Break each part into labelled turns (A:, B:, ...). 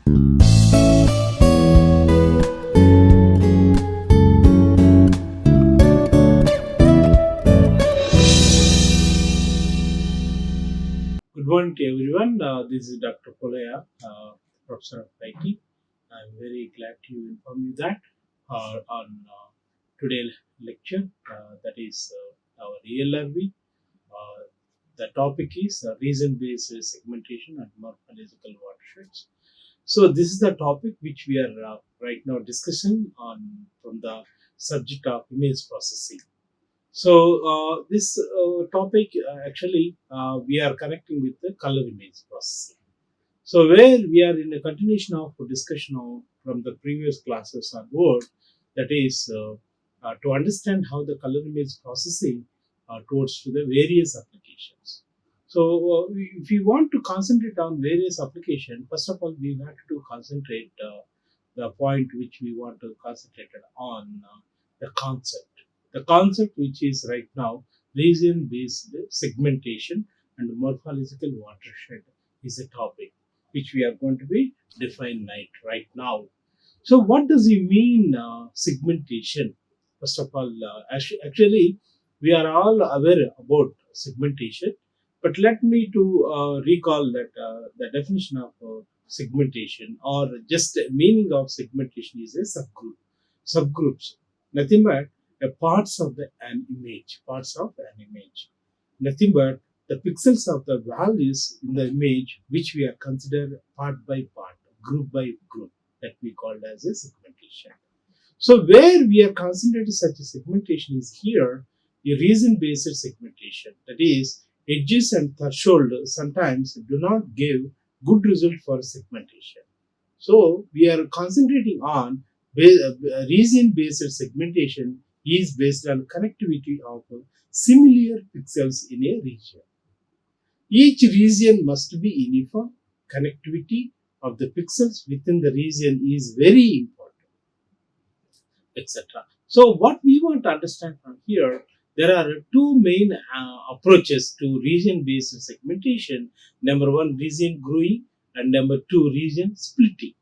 A: Good morning to everyone. This is Dr. Polaiah, Professor of IT. I'm very glad to inform you that on today's lecture, that is our ELRV, the topic is reason-based segmentation and morphological watersheds. So this is the topic which we are right now discussing on from the subject of image processing. So this topic actually we are connecting with the color image processing. So where we are in a continuation of discussion from the previous classes on board, that is to understand how the color image processing towards to the various applications. So if we want to concentrate on various applications, first of all we have to concentrate the point which we want to concentrate on the concept. The concept which is right now region-based segmentation and morphological watershed is a topic which we are going to be defined right now. So what does it mean segmentation? First of all, actually we are all aware about segmentation, but let me to recall that the definition of segmentation or just the meaning of segmentation is a subgroup. Subgroups, nothing but parts of an image, nothing but the pixels of the values in the image which we are considered part by part, group by group, that we called as a segmentation. So where we are concentrating such a segmentation is here a reason-based segmentation. That is, edges and threshold sometimes do not give good result for segmentation. So we are concentrating on region-based segmentation is based on connectivity of similar pixels in a region. Each region must be uniform. Connectivity of the pixels within the region is very important, etc. So what we want to understand from here, there are two main approaches to region-based segmentation. Number one, region growing, and number two, region splitting.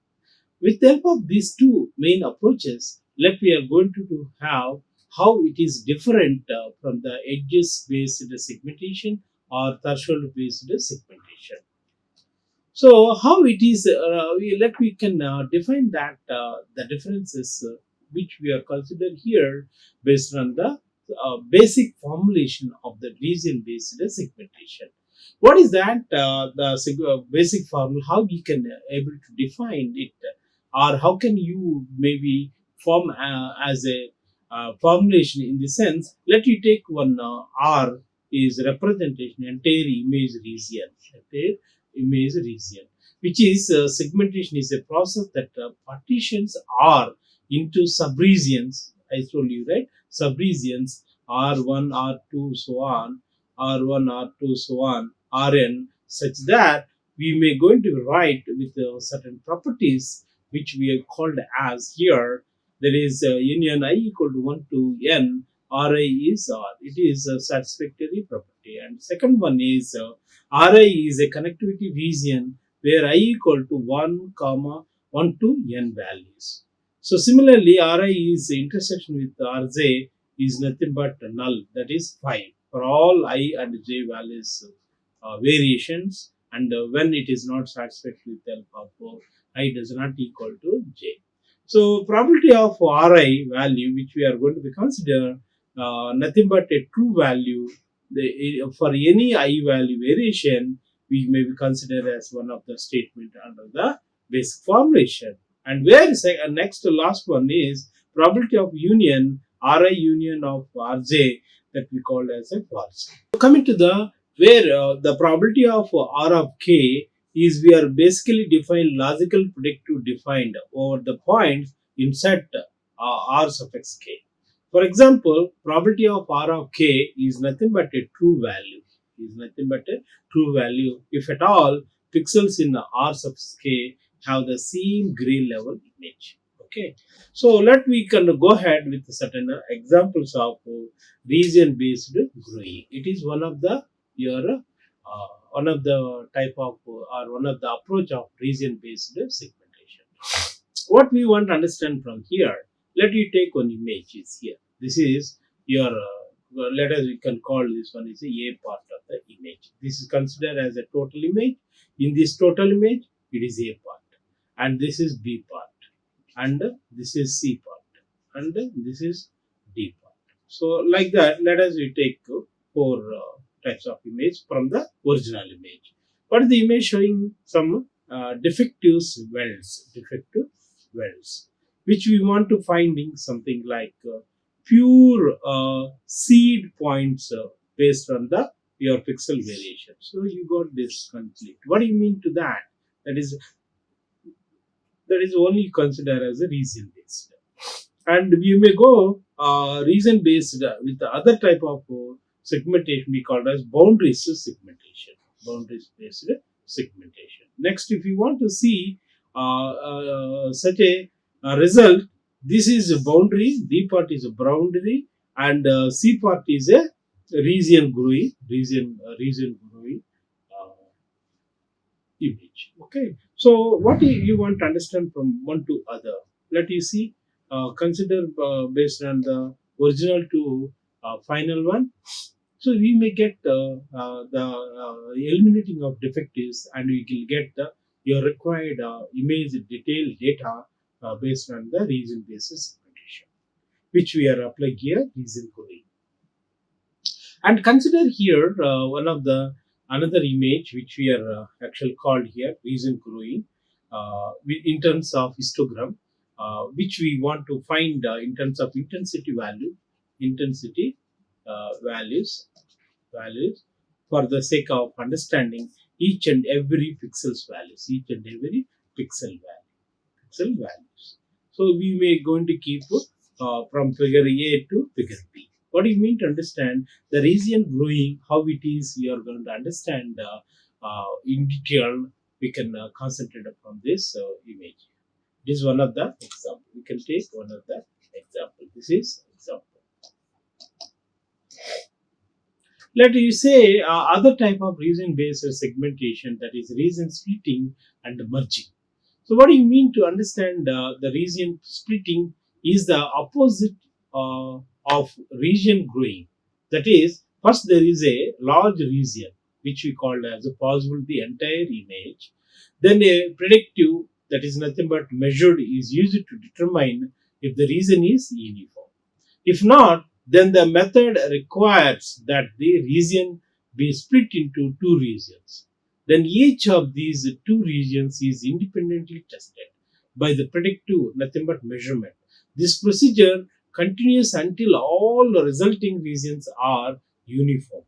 A: With the help of these two main approaches, we are going to have how it is different from the edges-based segmentation or threshold-based segmentation. So how it is, we can define that the differences which we are considered here based on the basic formulation of the region-based segmentation. What is that? The basic formula, how we can able to define it, or how can you maybe form as a formulation in the sense, let you take one R is representation entire image region, which is segmentation is a process that partitions R into subregions. I told you, right? Subregions R1, R2, so on, R1, R2, so on, Rn, such that we may going to write with certain properties which we have called as here. There is union I equal to 1 to n, Ri is R. It is a satisfactory property. And second one is Ri is a connectivity region where I equal to 1, 1 to n values. So similarly, Ri is the intersection with Rj is nothing but null, that is 5 for all I and j values variations, and when it is not satisfactory with help of I does not equal to j. So probability of Ri value which we are going to be consider nothing but a true value. For any I value variation, we may be considered as one of the statement under the basic formulation. And where next to last one is probability of union, Ri union of Rj, that we call as a false. So coming to the where the probability of R of k is, we are basically defined logical predictive defined over the points in set R suffix k. For example, probability of R of k is nothing but a true value. If at all pixels in R suffix k have the same gray level image. Okay, so we can go ahead with certain examples of region-based growing. It is one of the one of the type of or one of the approach of region-based segmentation. What we want to understand from here, let you take one image is here. This is your, let us, we can call this one is a part of the image. This is considered as a total image. In this total image, it is A part, and this is B part, and this is C part, and this is D part. So like that, let us we take four types of image from the original image. What is the image showing? Some defective wells, which we want to finding something like pure seed points based on the your pixel variation. So you got this conflict. What do you mean to that? That is only considered as a region based, and you may go region based with the other type of segmentation we call as boundaries based segmentation. Next, if you want to see such a result, this is a boundary, D part is a boundary, and C part is a region growing uh, image. Okay, so what you want to understand from one to other, let you see, consider based on the original to final one. So we may get the eliminating of defectives, and we will get the your required image detailed data based on the region basis segmentation, which we are applying here, region coding. And consider here one of the another image which we are actually called here region growing in terms of histogram, which we want to find in terms of intensity values for the sake of understanding each and every pixel values. So we may going to keep from figure A to figure B. What do you mean to understand the region growing? How it is? You are going to understand in detail. We can concentrate upon this image. This is one of the example. We can take one of the example. This is example. Let you say other type of region based segmentation, that is region splitting and merging. So, what do you mean to understand the region splitting is the opposite of region growing? That is, first there is a large region which we call as a possible the entire image. Then a predictive, that is nothing but measured, is used to determine if the region is uniform. If not, then the method requires that the region be split into two regions. Then each of these two regions is independently tested by the predictive nothing but measurement. This procedure continues until all the resulting regions are uniform.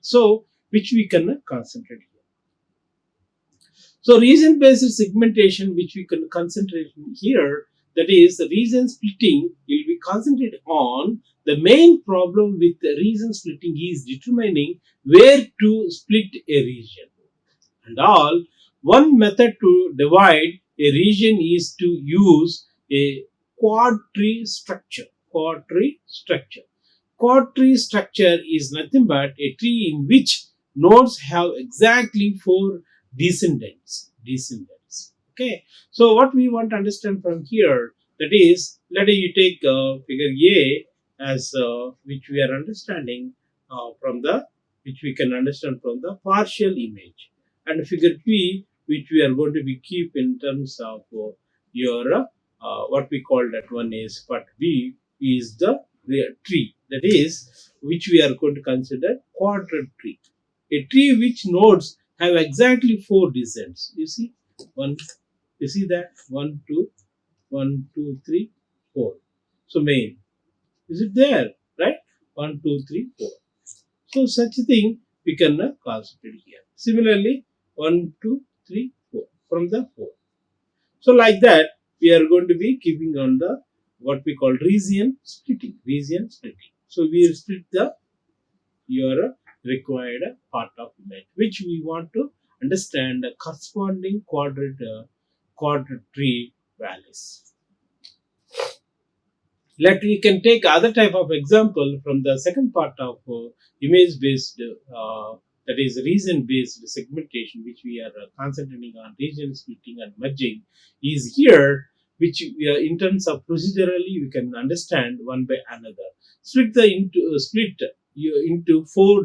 A: So, which we can concentrate here. So region-based segmentation, which we can concentrate here, that is the region splitting, will be concentrated on the main problem with the region splitting is determining where to split a region. And all, one method to divide a region is to use a quad tree structure. Quad tree structure is nothing but a tree in which nodes have exactly four descendants. Okay, so what we want to understand from here, that is, let you take figure A as which we are understanding from the which we can understand from the partial image, and figure B which we are going to be keep in terms of your what we call that one is part B is the tree, that is which we are going to consider quadrant tree, a tree which nodes have exactly four descents. You see one, you see that 1, 2, 3, 4. So main, is it there, right? 1, 2, 3, 4. So such a thing we can concentrate here. Similarly, 1, 2, 3, 4 from the 4. So like that, we are going to be keeping on the what we call region splitting. So we will split the your required part of image, which we want to understand the corresponding quadrant tree values. Let we can take other type of example from the second part of image based that is region-based segmentation, which we are concentrating on region splitting and merging, is here, which we are, in terms of procedurally we can understand one by another. Split into four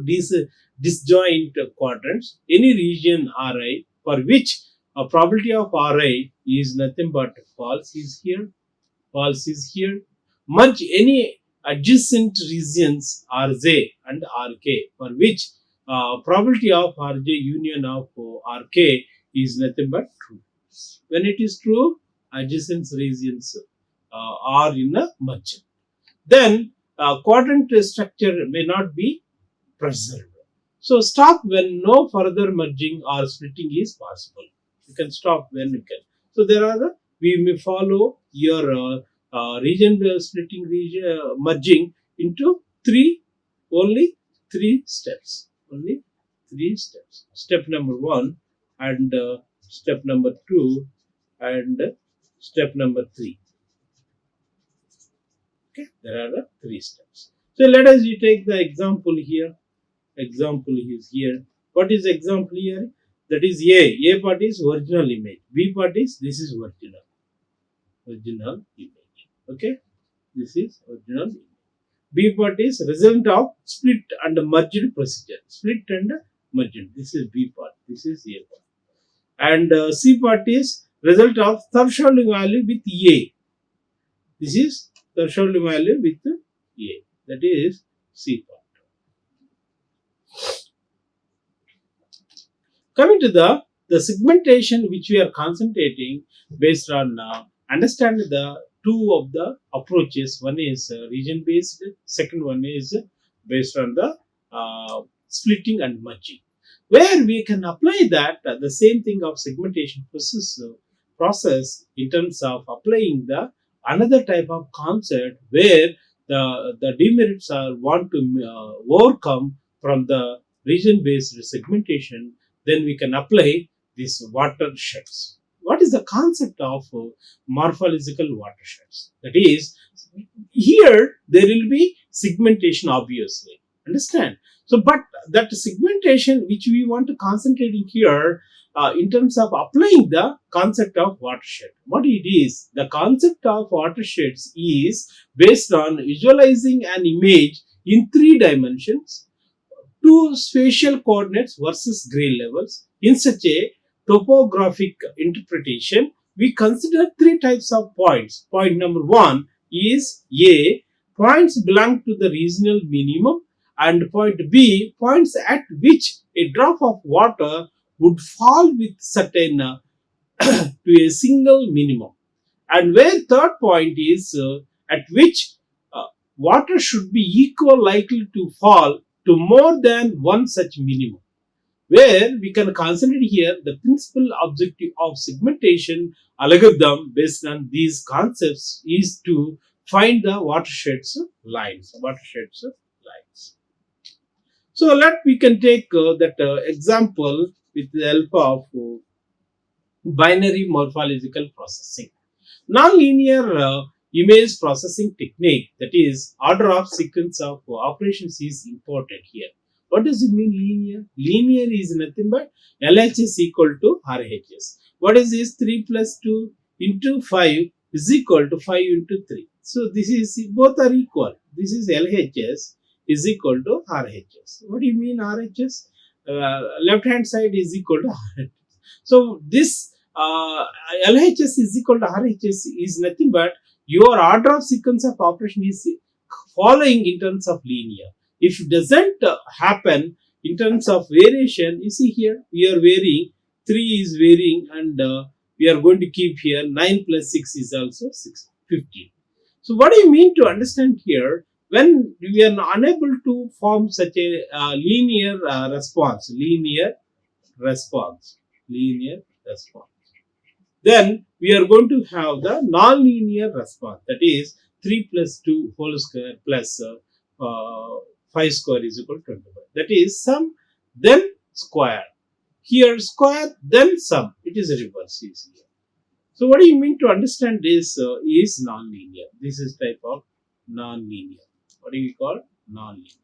A: disjoint quadrants. Any region Ri for which a probability of Ri is nothing but false is here. False is here. Merge any adjacent regions Rj and Rk for which probability of Rj union of Rk is nothing but true. When it is true, adjacent regions are in a merge. Then quadrant structure may not be preserved. So stop when no further merging or splitting is possible. You can stop when you can. So there are we may follow your region splitting region merging into only three steps. Only three steps. Step number 1 and step number 2 and step number 3. Okay, there are three steps. So let us take the example here. Example is here. What is example here? That is A. A part is original image. B part is this is original image. Okay, this is original image. B part is result of split and merged procedure. Split and merged. This is B part. This is A part. And C part is result of threshold value with A. This is threshold value with A. That is C part. Coming to the segmentation which we are concentrating based on understanding the two of the approaches. One is region based, second one is based on the splitting and merging, where we can apply that the same thing of segmentation process in terms of applying the another type of concept where the demerits are want to overcome from the region based segmentation. Then we can apply these watersheds. What is the concept of morphological watersheds? That is, here there will be segmentation, obviously. Understand? So, but that segmentation which we want to concentrate in here in terms of applying the concept of watershed. What it is, the concept of watersheds is based on visualizing an image in 3 dimensions, 2 spatial coordinates versus grade levels. In such a topographic interpretation, we consider 3 types of points. Point number 1 is A, points belong to the regional minimum, and point B, points at which a drop of water would fall with certain to a single minimum. And where third point is at which water should be equal likely to fall to more than one such minimum, where we can concentrate here the principal objective of segmentation algorithm based on these concepts is to find the watersheds lines. So we can take that example with the help of binary morphological processing. Non-linear image processing technique, that is order of sequence of operations, is important here. What does it mean linear? Linear is nothing but LHS equal to RHS. What is this? 3 plus 2 into 5 is equal to 5 into 3. So this is, both are equal. This is LHS is equal to RHS. What do you mean RHS? Left hand side is equal to RHS. So this LHS is equal to RHS is nothing but your order of sequence of operation is following in terms of linear. If it doesn't happen in terms of variation, you see here we are varying, 3 is varying, and we are going to keep here 9 plus 6 is also 15. So what do you mean to understand here? When we are unable to form such a linear response, then we are going to have the non-linear response, that is 3 plus 2 whole square plus 5 square is equal to 25. That is sum then square. Here square then sum. It is reverse here. So what do you mean to understand this is non-linear. This is type of non-linear. What do we call non-linear?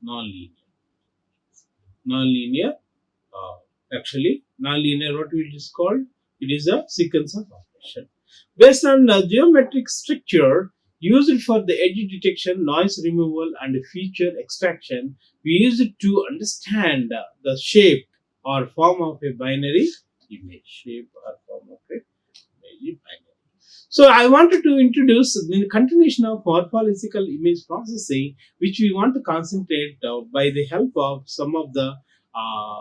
A: Non-linear. non-linear. Actually, non-linear, what it is called? It is a sequence of operation. Based on the geometric structure used for the edge detection, noise removal, and feature extraction, we use it to understand the shape or form of a binary image. Shape or form of a binary. So I wanted to introduce the continuation of morphological image processing, which we want to concentrate by the help of some of the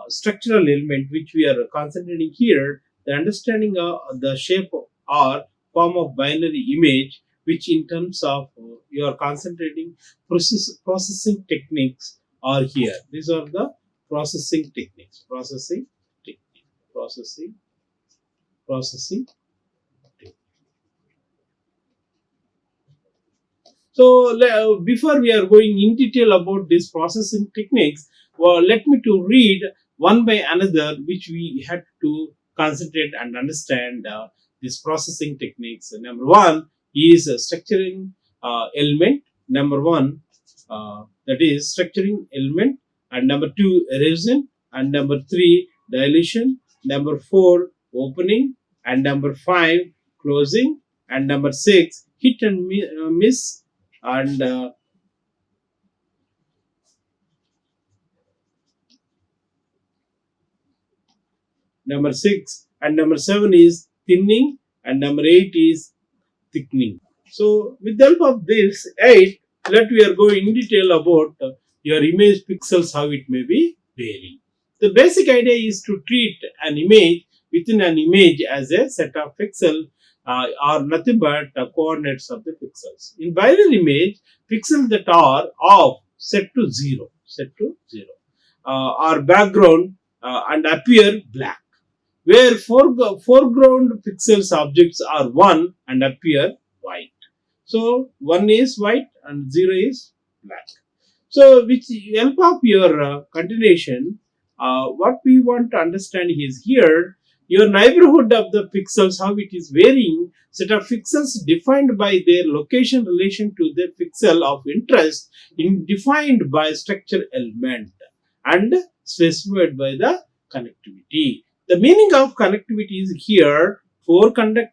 A: structural element which we are concentrating here, the understanding of the shape or form of binary image, which in terms of you are concentrating processing techniques are here. These are the processing techniques. Processing. So before we are going in detail about these processing techniques, well, let me to read one by another, which we had to concentrate and understand these processing techniques. Number one is structuring element. Number one, that is structuring element, and number two, erosion, and number three, dilation. Number four, opening, and number five, closing, and number six, hit and miss, and number 6 and number 7 is thinning, and number 8 is thickening. So with the help of this 8, let we are going in detail about your image pixels, how it may be varying. The basic idea is to treat an image within an image as a set of pixels are nothing but coordinates of the pixels. In binary image, pixels that are off set to 0 are background and appear black, where foreground pixels objects are 1 and appear white. So 1 is white and 0 is black. So with the help of your continuation, what we want to understand is here your neighborhood of the pixels, how it is varying, set of pixels defined by their location relation to the pixel of interest defined by structure element and specified by the connectivity. The meaning of connectivity is here four connected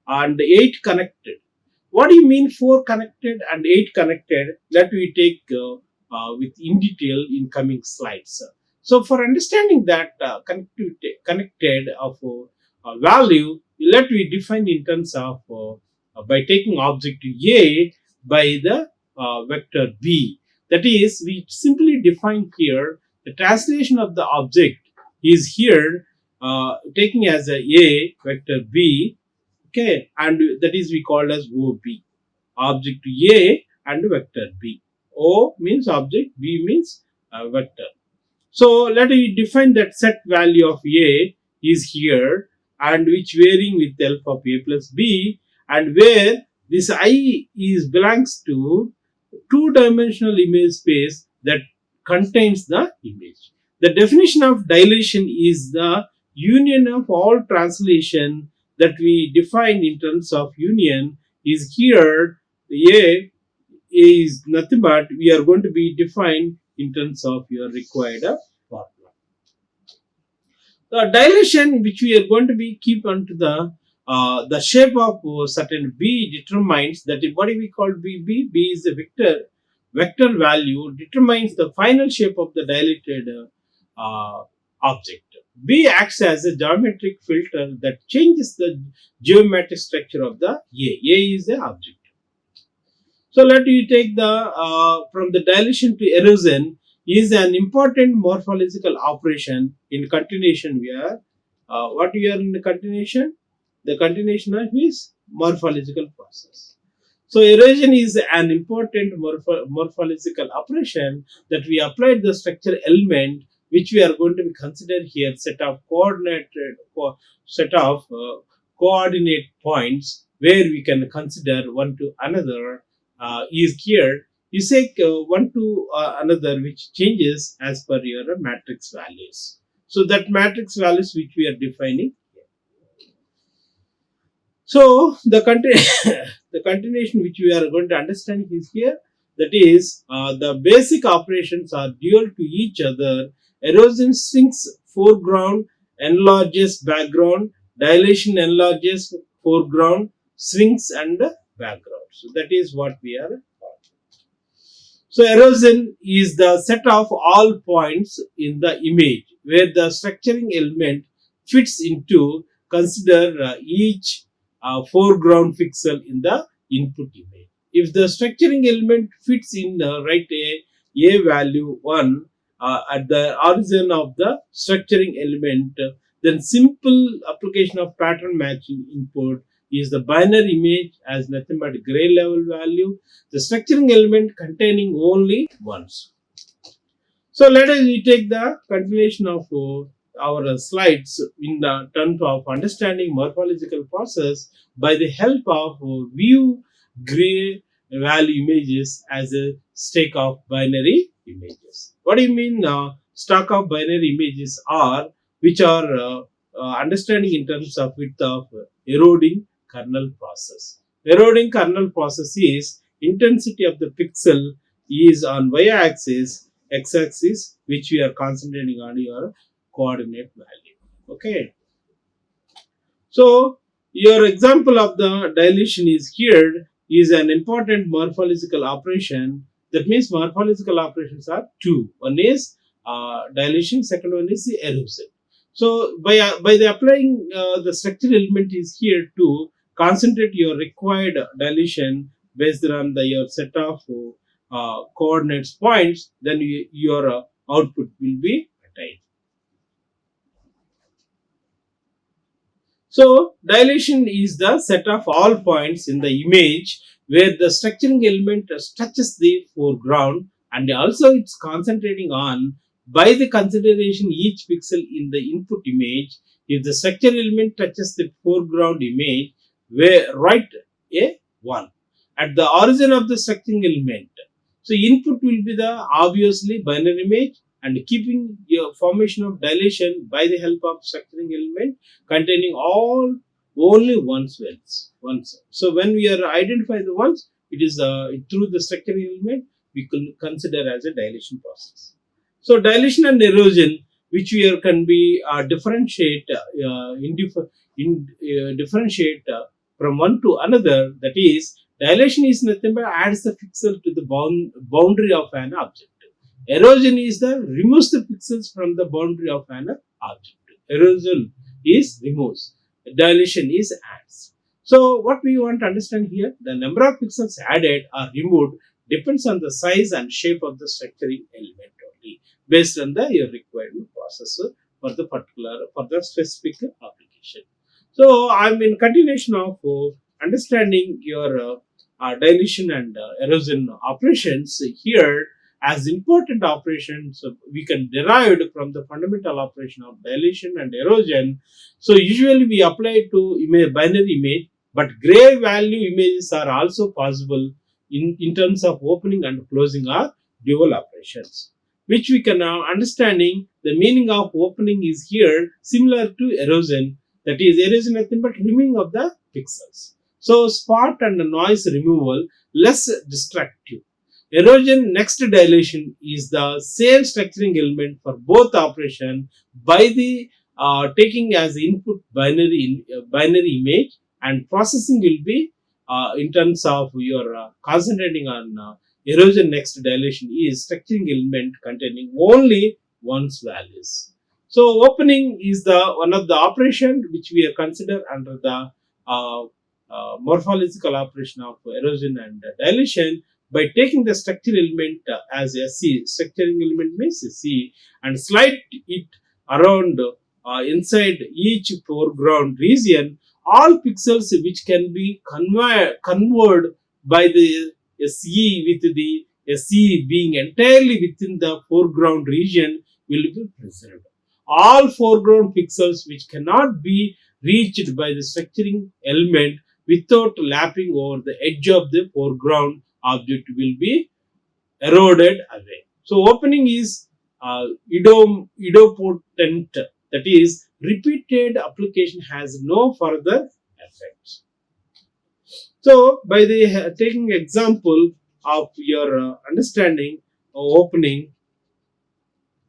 A: and 8 connected. What do you mean 4 connected and 8 connected? That we take with in detail in coming slides. So for understanding that connected of value, let we define in terms of by taking object A by the vector B. That is, we simply define here the translation of the object is here taking as a vector B, okay, and that is we call as OB, object A and vector B. O means object, B means vector. So let me define that set value of A is here, and which varying with the help of A plus B, and where this I is belongs to two-dimensional image space that contains the image. The definition of dilation is the union of all translation that we define in terms of union is here. A is nothing but we are going to be defined in terms of your required formula. The dilation which we are going to be keep onto the shape of certain B determines that what do we call B? B is a vector value determines the final shape of the dilated object. B acts as a geometric filter that changes the geometric structure of the A. A is the object. So let you take the from the dilation to erosion is an important morphological operation. In continuation, we are what we are in the continuation? The continuation of is morphological process. So erosion is an important morphological operation that we applied the structure element, which we are going to be considered here set of coordinate points where we can consider one to another is here. You say one to another which changes as per your matrix values. So that matrix values which we are defining. So the the continuation which we are going to understand is here. That is, the basic operations are dual to each other. Erosion shrinks foreground, enlarges background. Dilation enlarges foreground, shrinks and background. So that is what we are. So erosion is the set of all points in the image where the structuring element fits into. Consider each foreground pixel in the input image. If the structuring element fits in, write a value 1 at the origin of the structuring element, then simple application of pattern matching input is the binary image as nothing but gray level value, the structuring element containing only ones. So let us take the continuation of our slides in the terms of understanding morphological process by the help of view gray value images as a stack of binary images. What do you mean stack of binary images are which are understanding in terms of width of eroding kernel process. Eroding kernel process is intensity of the pixel is on y-axis, x-axis, which we are concentrating on your coordinate value. Okay. So your example of the dilution is here is an important morphological operation. That means morphological operations are two. One is dilution, second one is the erosion. So by the applying the structural element is here to concentrate your required dilution based on your set of coordinates points, then your output will be attained. So dilation is the set of all points in the image where the structuring element touches the foreground, and also it's concentrating on by the consideration each pixel in the input image. If the structural element touches the foreground image, where write a 1 at the origin of the structuring element. So input will be the obviously binary image, and keeping your formation of dilation by the help of structuring element containing all only ones once. So when we are identify the ones, it is through the structuring element we can consider as a dilation process. So dilation and erosion, which we are, can be differentiate differentiate from one to another. That is, dilation is nothing but adds the pixel to the boundary of an object. Erosion is the removes the pixels from the boundary of an object. Erosion is removes. Dilation is adds. So what we want to understand here, the number of pixels added or removed depends on the size and shape of the structuring element only, based on the your requirement processor for the particular for the specific application. So I'm in continuation of understanding your dilution and erosion operations here as important operations we can derive from the fundamental operation of dilution and erosion. So usually we apply to binary image, but gray value images are also possible in terms of opening and closing our dual operations, which we can now understanding the meaning of opening is here similar to erosion. That is, erosion nothing but removing of the pixels. So spot and noise removal less destructive. Erosion next dilation is the same structuring element for both operation by the taking as input binary image, and processing will be in terms of your concentrating on erosion next dilation is structuring element containing only one's values. So opening is the one of the operation which we are consider under the morphological operation of erosion and dilution by taking the structural element as a C. Structuring element means C, and slide it around inside each foreground region. All pixels which can be converted by the SE with the SE being entirely within the foreground region will be preserved. All foreground pixels which cannot be reached by the structuring element without lapping over the edge of the foreground object will be eroded away. So opening is idempotent, that is, repeated application has no further effects. So by the taking example of your understanding opening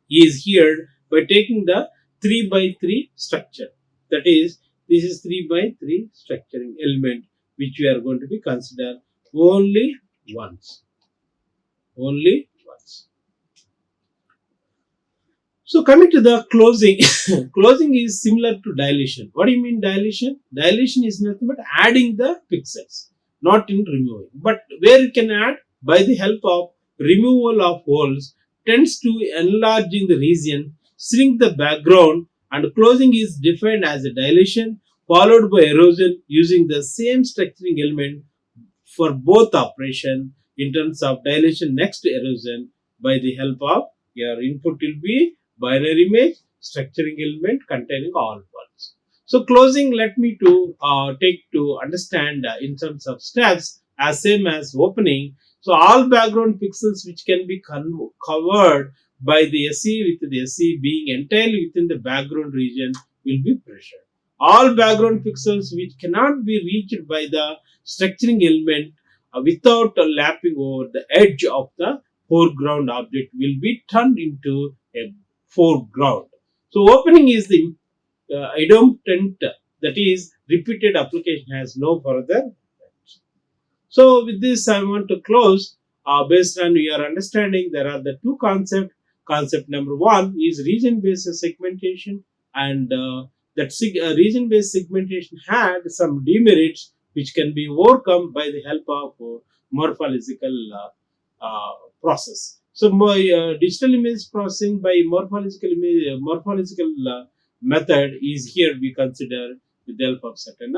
A: is here by taking the 3 by 3 structure. That is, this is 3 by 3 structuring element which we are going to be consider only once. Only once. So coming to the closing, closing is similar to dilation. What do you mean dilation? Dilation is nothing but adding the pixels, not in removing. But where you can add by the help of removal of holes tends to enlarging the region, shrink the background, and closing is defined as a dilation followed by erosion using the same structuring element for both operation in terms of dilation next to erosion by the help of your input will be binary image structuring element containing all points. So closing let me to take to understand in terms of steps as same as opening. So all background pixels which can be covered by the SE with the SE being entirely within the background region will be pressured. All background pixels which cannot be reached by the structuring element without lapping over the edge of the foreground object will be turned into a foreground. So opening is the idempotent, that is repeated application has no further. So with this, I want to close. Based on your understanding, there are the two concepts. Concept number one is region-based segmentation, and that region-based segmentation had some demerits which can be overcome by the help of morphological process. So my digital image processing by morphological method is here we consider with the help of certain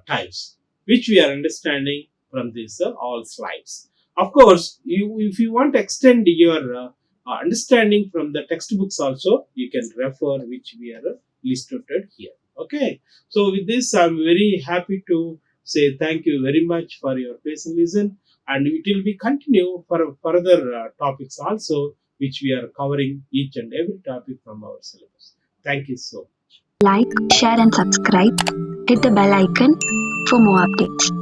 A: types, which we are understanding from these all slides. Of course, if you want to extend your understanding from the textbooks also, you can refer which we are listed here. Okay. So with this, I'm very happy to say thank you very much for your patient listen, and it will be continue for further topics also, which we are covering each and every topic from our syllabus. Thank you so much.
B: Like, share, and subscribe. Hit the bell icon for more updates.